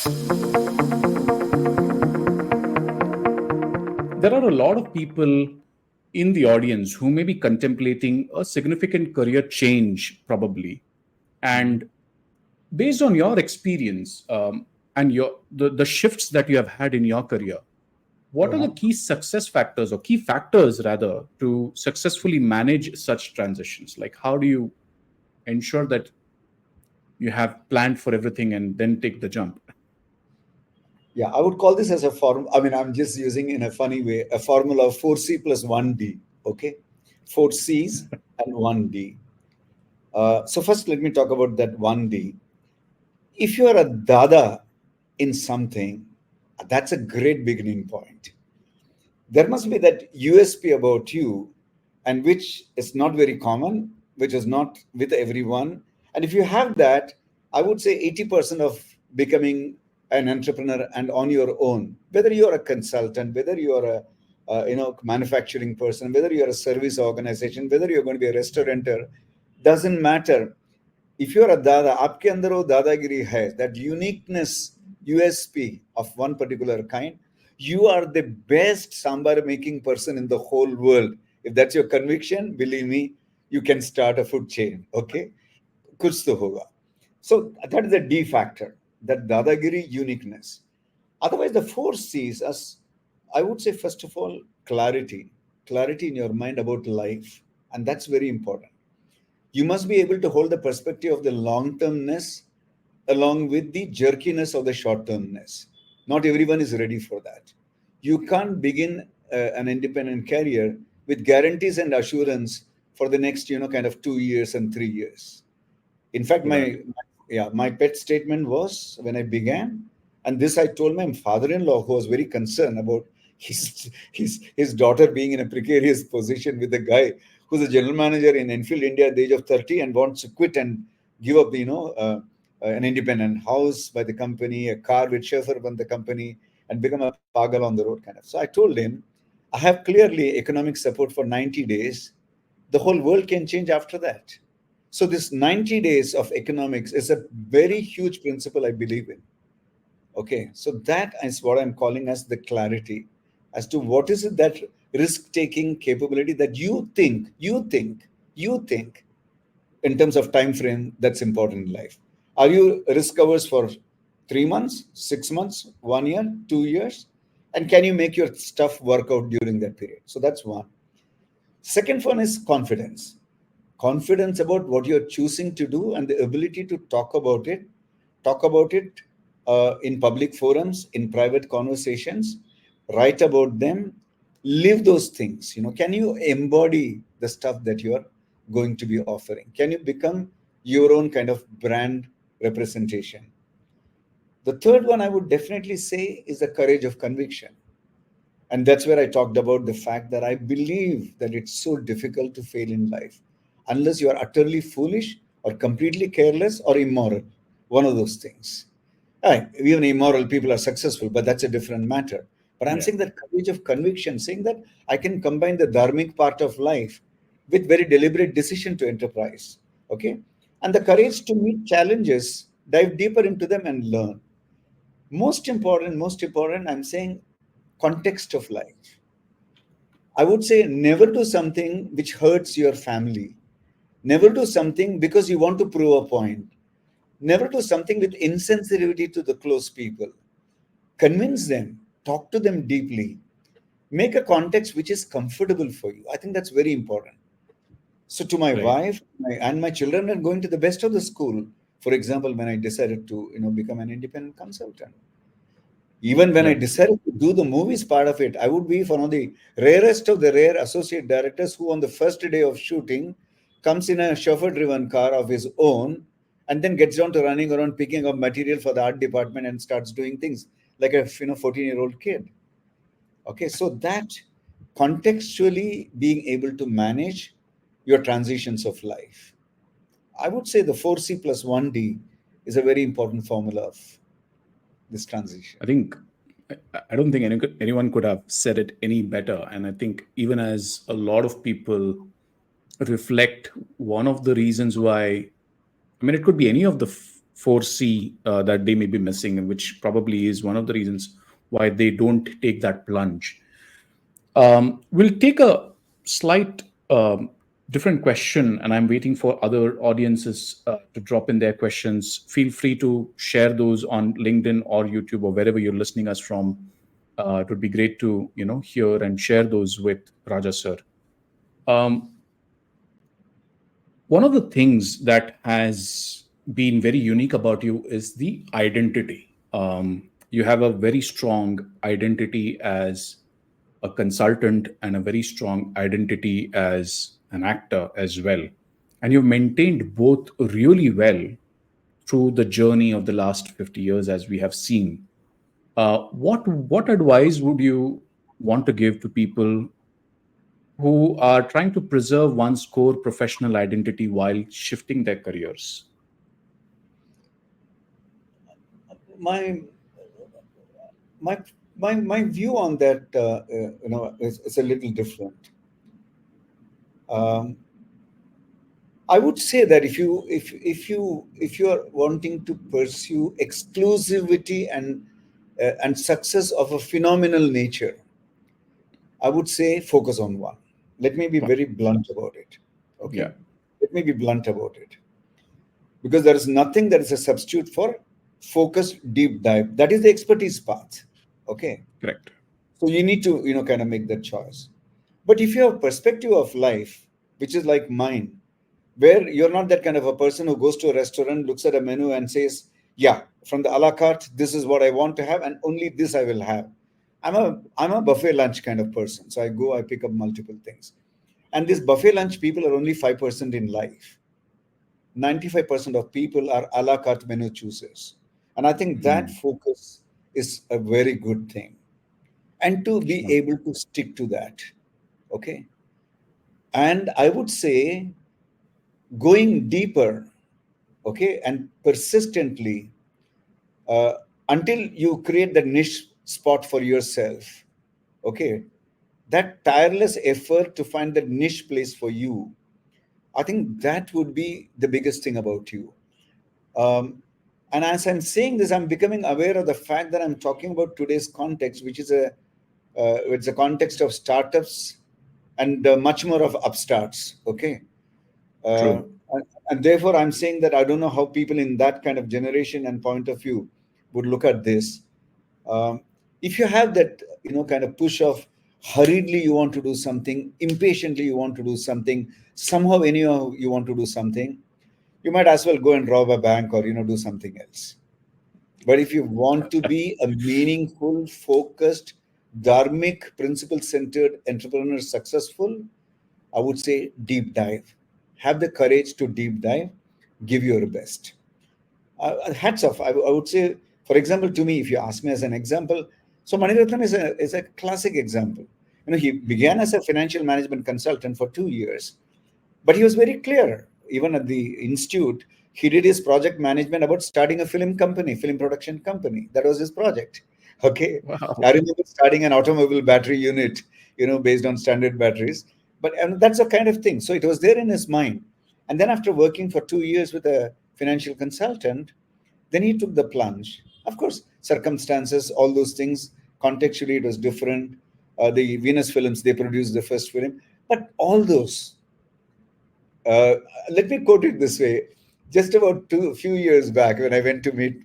There are a lot of people in the audience who may be contemplating a significant career change, probably. And based on your experience and the shifts that you have had in your career, what are the Uh-huh. key success factors or key factors rather to successfully manage such transitions? Like, how do you ensure that you have planned for everything and then take the jump? Yeah, I would call this as a form. I mean, I'm just using in a funny way a formula of 4C plus 1D. Okay, 4Cs and 1D. So first, let me talk about that 1D. If you are a dada in something, that's a great beginning point. There must be that USP about you, and which is not very common, which is not with everyone. And if you have that, I would say 80% of becoming an entrepreneur and on your own, whether you're a consultant, whether you're a manufacturing person, whether you're a service organization, whether you're going to be a restaurateur, doesn't matter. If you're a dada, आपके अंदर वो दादागिरी है, that uniqueness, USP of one particular kind, you are the best sambar making person in the whole world. If that's your conviction, believe me, you can start a food chain. Okay, कुछ तो होगा. So that is the D factor, that dadagiri uniqueness. Otherwise, the four C's, as I would say, first of all, clarity in your mind about life, and that's very important. You must be able to hold the perspective of the long termness along with the jerkiness of the short termness. Not everyone is ready for that. You can't begin an independent career with guarantees and assurance for the next, kind of 2 years and 3 years. In fact, Right. my pet statement was when I began, and this I told my father-in-law, who was very concerned about his daughter being in a precarious position with a guy who's a general manager in Enfield, India, at the age of 30, and wants to quit and give up, an independent house by the company, a car with chauffeur from the company, and become a pagal on the road kind of. So I told him, I have clearly economic support for 90 days. The whole world can change after that. So this 90 days of economics is a very huge principle I believe in. Okay, so that is what I'm calling as the clarity as to what is it, that risk-taking capability that you think in terms of time frame that's important in life. Are you risk averse for 3 months, 6 months, 1 year, 2 years? And can you make your stuff work out during that period? So that's one. Second one is confidence about what you're choosing to do and the ability to talk about it in public forums, in private conversations, write about them, live those things. Can you embody the stuff that you're going to be offering? Can you become your own kind of brand representation? The third one I would definitely say is the courage of conviction. And that's where I talked about the fact that I believe that it's so difficult to fail in life unless you are utterly foolish or completely careless or immoral. One of those things. Even immoral people are successful, but that's a different matter. But I'm Yeah. saying that courage of conviction, saying that I can combine the dharmic part of life with very deliberate decision to enterprise. Okay. And the courage to meet challenges, dive deeper into them and learn. Most important, I'm saying context of life. I would say never do something which hurts your family. Never do something because you want to prove a point. Never do something with insensitivity to the close people. Convince them, talk to them deeply, make a context which is comfortable for you. I think that's very important. So, to my Right. wife and my children are going to the best of the school. For example, when I decided to become an independent consultant, even when I Right. decided to do the movies part of it, I would be one of the rarest of the rare associate directors who, on the first day of shooting, comes in a chauffeur-driven car of his own, and then gets down to running around picking up material for the art department and starts doing things like a 14-year-old kid. Okay, so that contextually being able to manage your transitions of life, I would say the 4C plus 1D is a very important formula of this transition. I think I don't think anyone could have said it any better. And I think even as a lot of people reflect, one of the reasons why, I mean, it could be any of the foresee that they may be missing, and which probably is one of the reasons why they don't take that plunge. We'll take a slight different question, and I'm waiting for other audiences to drop in their questions. Feel free to share those on LinkedIn or YouTube or wherever you're listening us from. It would be great to hear and share those with Raja sir. Um, One of the things that has been very unique about you is the identity. You have a very strong identity as a consultant and a very strong identity as an actor as well. And you've maintained both really well through the journey of the last 50 years, as we have seen. What advice would you want to give to people who are trying to preserve one's core professional identity while shifting their careers? My my my view on that, is a little different. Um, I would say that if you are wanting to pursue exclusivity and success of a phenomenal nature, I would say focus on one. Let me be Wow. very blunt about it. Yeah, Okay, let me be blunt about it, because there is nothing that is a substitute for focused deep dive. That is the expertise path. Okay, correct. so you need to kind of make that choice. But if you have perspective of life, which is like mine, where you're not that kind of a person who goes to a restaurant, looks at a menu and says, yeah, from the a la carte, this is what I want to have and only this I will have. I'm a buffet lunch kind of person. So I go, I pick up multiple things. And this buffet lunch people are only 5% in life. 95% of people are a la carte menu choosers. And I think that Hmm. focus is a very good thing. And to be Sure. able to stick to that. Okay. And I would say going deeper, okay, and persistently, uh, until you create the niche spot for yourself, okay, that tireless effort to find that niche place for you, I think that would be the biggest thing about you. Um, and as I'm saying this, I'm becoming aware of the fact that I'm talking about today's context, which is it's a context of startups and much more of upstarts. Okay, uh, True. and therefore, I'm saying that I don't know how people in that kind of generation and point of view would look at this. Um, if you have that, kind of push of hurriedly you want to do something, impatiently you want to do something, somehow anyhow you want to do something, you might as well go and rob a bank or do something else. But if you want to be a meaningful, focused, dharmic, principle-centered entrepreneur, successful, I would say deep dive. Have the courage to deep dive. Give your best. Hats off. I would say, for example, to me, if you ask me as an example, so Mani Rathnam is a classic example. He began as a financial management consultant for 2 years, but he was very clear. Even at the institute, he did his project management about starting a film company, film production company. That was his project. Okay. Wow. I remember starting an automobile battery unit, based on standard batteries. But and that's the kind of thing. So it was there in his mind. And then after working for 2 years with a financial consultant, then he took the plunge. Of course, circumstances, all those things, contextually, it was different. The Venus films, they produced the first film. But all those, uh, let me quote it this way. Just about a few years back, when I went to meet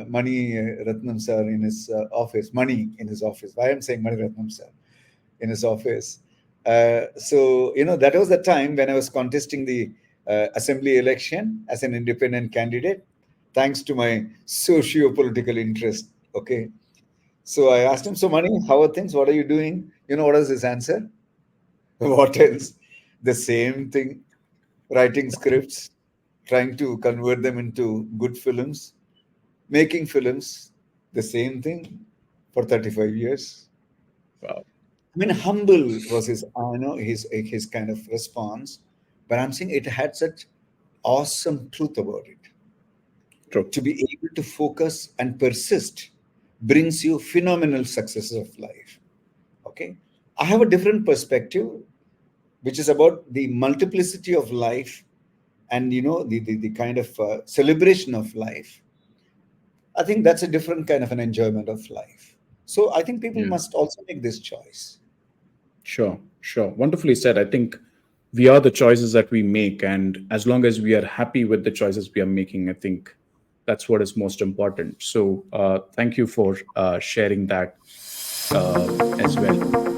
Mani Rathnam sir in his office, Mani in his office. Why I'm saying Mani Rathnam sir in his office. So, that was the time when I was contesting the assembly election as an independent candidate, thanks to my socio-political interest. Okay. So I asked him, so Mani, how are things? What are you doing? What was his answer? What else? The same thing, writing scripts, trying to convert them into good films, making films, the same thing for 35 years. Wow. I mean, humble was his kind of response, but I'm saying it had such awesome truth about it. True. To be able to focus and persist brings you phenomenal successes of life. Okay, I have a different perspective, which is about the multiplicity of life and the kind of celebration of life, I think that's a different kind of an enjoyment of life. So I think people Yeah. must also make this choice. Sure, sure. Wonderfully said. I think we are the choices that we make. And as long as we are happy with the choices we are making, I think that's what is most important. So thank you for sharing that as well.